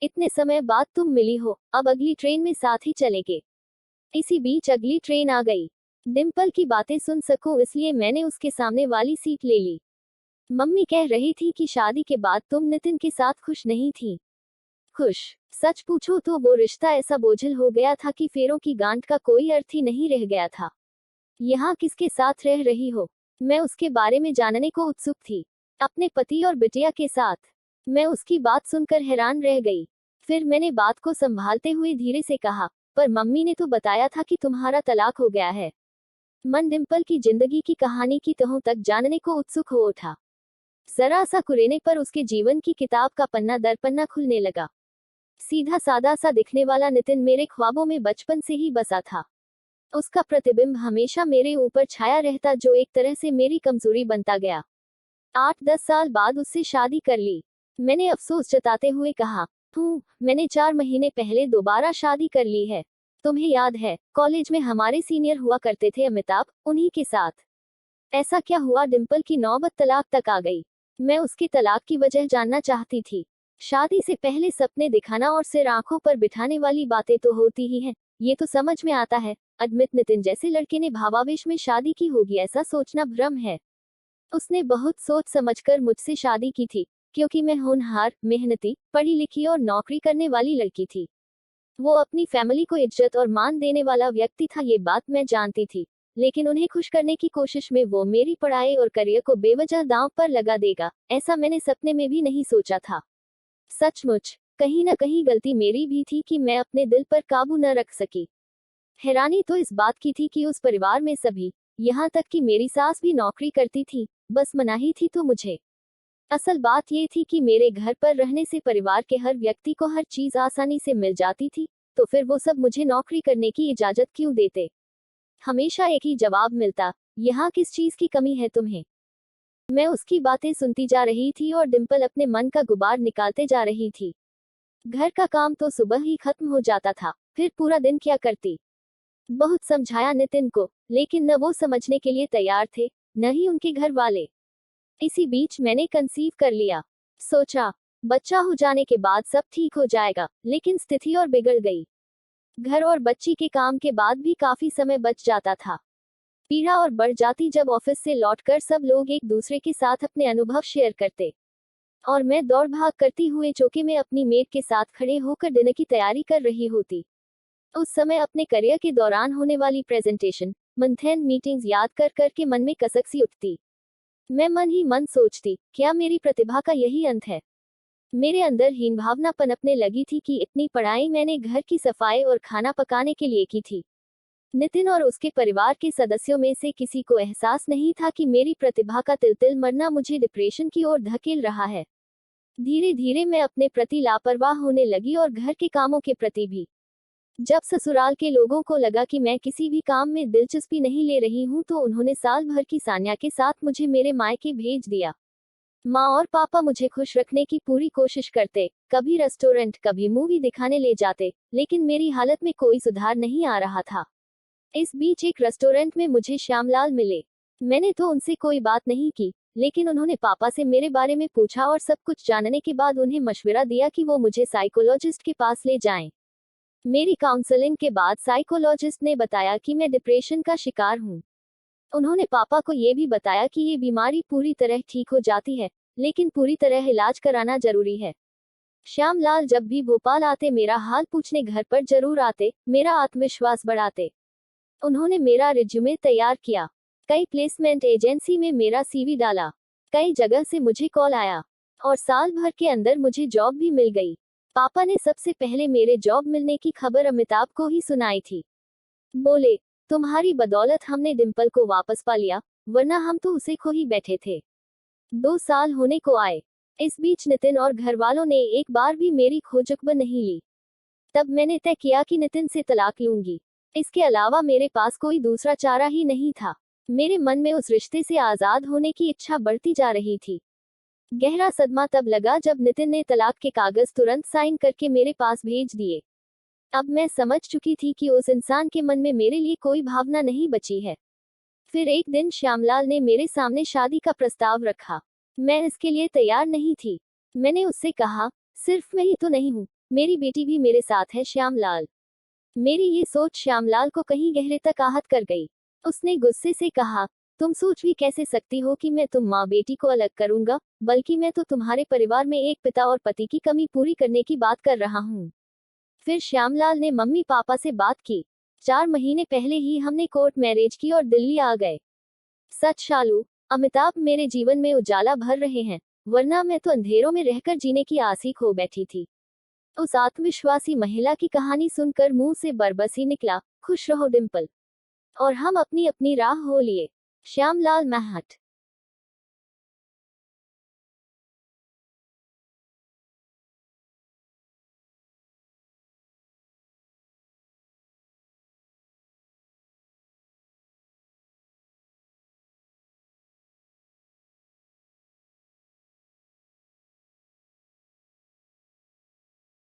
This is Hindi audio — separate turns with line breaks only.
इतने समय बाद तुम मिली हो, अब अगली ट्रेन में साथ ही चलेंगे। इसी बीच अगली ट्रेन आ गई। डिम्पल की बातें सुन सकूं इसलिए मैंने उसके सामने वाली सीट ले ली। मम्मी कह रही थी कि शादी के बाद तुम नितिन के साथ खुश नहीं थी। खुश? सच पूछो तो वो रिश्ता ऐसा बोझिल हो गया था कि फेरों की गांठ का कोई अर्थ ही नहीं रह गया था। यहाँ किसके साथ रह रही हो? मैं उसके बारे में जानने को उत्सुक थी। अपने पति और बिटिया के साथ। मैं उसकी बात सुनकर हैरान रह गई। फिर मैंने बात को संभालते हुए धीरे से कहा, पर मम्मी ने तो बताया था कि तुम्हारा तलाक हो गया है। मन डिम्पल की जिंदगी की कहानी की तहों तक जानने को उत्सुक हो उठा। जरा सा कुरेने पर उसके जीवन की किताब का पन्ना दर पन्ना खुलने लगा। सीधा सादा सा दिखने वाला नितिन मेरे ख्वाबों में बचपन से ही बसा था। उसका प्रतिबिंब हमेशा मेरे ऊपर छाया रहता, जो एक तरह से मेरी कमजोरी बनता गया। 8-10 साल बाद उससे शादी कर ली। मैंने अफसोस जताते हुए कहा, मैंने 4 महीने पहले दोबारा शादी कर ली है। तुम्हें याद है, कॉलेज में हमारे सीनियर हुआ करते थे अमिताभ, उन्हीं के साथ। ऐसा क्या हुआ डिम्पल की नौबत तलाक तक आ गई। मैं उसके तलाक की वजह जानना चाहती थी। शादी से पहले सपने दिखाना और सिर आंखों पर बिठाने वाली बातें तो होती ही हैं, ये तो समझ में आता है। अदमित नितिन जैसे लड़के ने भावावेश में शादी की होगी ऐसा सोचना भ्रम है। उसने बहुत सोच समझकर मुझसे शादी की थी, क्योंकि मैं होनहार, मेहनती, पढ़ी लिखी और नौकरी करने वाली लड़की थी। वो अपनी फैमिली को इज्जत और मान देने वाला व्यक्ति था, ये बात मैं जानती थी। लेकिन उन्हें खुश करने की कोशिश में वो मेरी पढ़ाई और करियर को बेवजह दांव पर लगा देगा, ऐसा मैंने सपने में भी नहीं सोचा था। सचमुच कहीं न कहीं गलती मेरी भी थी कि मैं अपने दिल पर काबू न रख सकी। हैरानी तो इस बात की थी कि उस परिवार में सभी, यहाँ तक कि मेरी सास भी नौकरी करती थी, बस मनाही थी तो मुझे। असल बात ये थी कि मेरे घर पर रहने से परिवार के हर व्यक्ति को हर चीज आसानी से मिल जाती थी, तो फिर वो सब मुझे नौकरी करने की इजाजत क्यों देते। हमेशा एक ही जवाब मिलता, यहाँ किस चीज की कमी है तुम्हें। मैं उसकी बातें सुनती जा रही थी और डिम्पल अपने मन का गुबार निकालते जा रही थी। घर का काम तो सुबह ही खत्म हो जाता था, फिर पूरा दिन क्या करती। बहुत समझाया नितिन को, लेकिन न वो समझने के लिए तैयार थे, न ही उनके घर वाले। इसी बीच मैंने कंसीव कर लिया। सोचा, बच्चा हो जाने के बाद सब ठीक हो जाएगा, लेकिन स्थिति और बिगड़ गई। घर और बच्ची के काम के बाद भी काफी समय बच जाता था। पीड़ा और बढ़ जाती जब ऑफिस से लौटकर सब लोग एक दूसरे के साथ अपने अनुभव शेयर करते, और मैं दौड़ भाग करती हुए चौके में अपनी मेड के साथ खड़े होकर डिनर की तैयारी कर रही होती। उस समय अपने करियर के दौरान होने वाली प्रेजेंटेशन, मंथन मीटिंग्स याद कर कर के मन में कसक सी उठती। मैं मन ही मन सोचती, क्या मेरी प्रतिभा का यही अंत है। मेरे अंदर हीन भावना पनपने लगी थी कि इतनी पढ़ाई मैंने घर की सफाई और खाना पकाने के लिए की थी। नितिन और उसके परिवार के सदस्यों में से किसी को एहसास नहीं था कि मेरी प्रतिभा का तिल-तिल मरना मुझे डिप्रेशन की ओर धकेल रहा है। धीरे धीरे मैं अपने प्रति लापरवाह होने लगी और घर के कामों के प्रति भी। जब ससुराल के लोगों को लगा कि मैं किसी भी काम में दिलचस्पी नहीं ले रही हूँ, तो उन्होंने साल भर की सान्या के साथ मुझे मेरे मायके भेज दिया। माँ और पापा मुझे खुश रखने की पूरी कोशिश करते, कभी रेस्टोरेंट, कभी मूवी दिखाने ले जाते, लेकिन मेरी हालत में कोई सुधार नहीं आ रहा था। इस बीच एक रेस्टोरेंट में मुझे श्यामलाल मिले। मैंने तो उनसे कोई बात नहीं की, लेकिन उन्होंने पापा से मेरे बारे में पूछा और सब कुछ जानने के बाद उन्हें मशवरा दिया कि वो मुझे साइकोलॉजिस्ट के पास ले जाएं। मेरी काउंसलिंग के बाद साइकोलॉजिस्ट ने बताया कि मैं डिप्रेशन का शिकार हूँ। उन्होंने पापा को ये भी बताया कि ये बीमारी पूरी तरह ठीक हो जाती है, लेकिन पूरी तरह इलाज कराना जरूरी है। श्यामलाल जब भी भोपाल आते मेरा हाल पूछने घर पर जरूर आते, मेरा आत्मविश्वास बढ़ाते। उन्होंने मेरा रिज्यूमे तैयार किया, कई प्लेसमेंट एजेंसी में मेरा सीवी डाला, कई जगह से मुझे कॉल आया, और साल भर के अंदर मुझे जॉब भी मिल गई। पापा ने सबसे पहले मेरे जॉब मिलने की खबर अमिताभ को ही सुनाई थी। बोले, तुम्हारी बदौलत हमने डिम्पल को वापस पा लिया, वरना हम तो उसे खो ही बैठे थे। 2 साल होने को आए। इस बीच नितिन और घर वालों ने एक बार भी मेरी खोजखबर नहीं ली। तब मैंने तय किया कि नितिन से तलाक लूंगी। इसके अलावा मेरे पास कोई दूसरा चारा ही नहीं था। मेरे मन में उस रिश्ते से आजाद होने की इच्छा बढ़ती जा रही थी। गहरा सदमा तब लगा जब नितिन ने तलाक के कागज तुरंत साइन करके मेरे पास भेज दिए। अब मैं समझ चुकी थी कि उस इंसान के मन में मेरे लिए कोई भावना नहीं बची है। फिर एक दिन श्यामलाल ने मेरे सामने शादी का प्रस्ताव रखा। मैं इसके लिए तैयार नहीं थी। मैंने उससे कहा, सिर्फ मैं ही तो नहीं हूँ, मेरी बेटी भी मेरे साथ है श्यामलाल। मेरी ये सोच श्यामलाल को कहीं गहरे तक आहत कर गई। उसने गुस्से से कहा, तुम सोच भी कैसे सकती हो कि मैं तुम माँ बेटी को अलग करूंगा, बल्कि मैं तो तुम्हारे परिवार में एक पिता और पति की कमी पूरी करने की बात कर रहा हूँ। फिर श्यामलाल ने मम्मी पापा से बात की। 4 महीने पहले ही हमने कोर्ट मैरिज की और दिल्ली आ गए। सच शालू, अमिताभ मेरे जीवन में उजाला भर रहे हैं, वरना मैं तो अंधेरों में रहकर जीने की आस ही खो बैठी थी। उस आत्मविश्वासी महिला की कहानी सुनकर मुंह से बरबस ही निकला, खुश रहो डिम्पल। और हम अपनी अपनी राह हो लिए। श्यामलाल महट।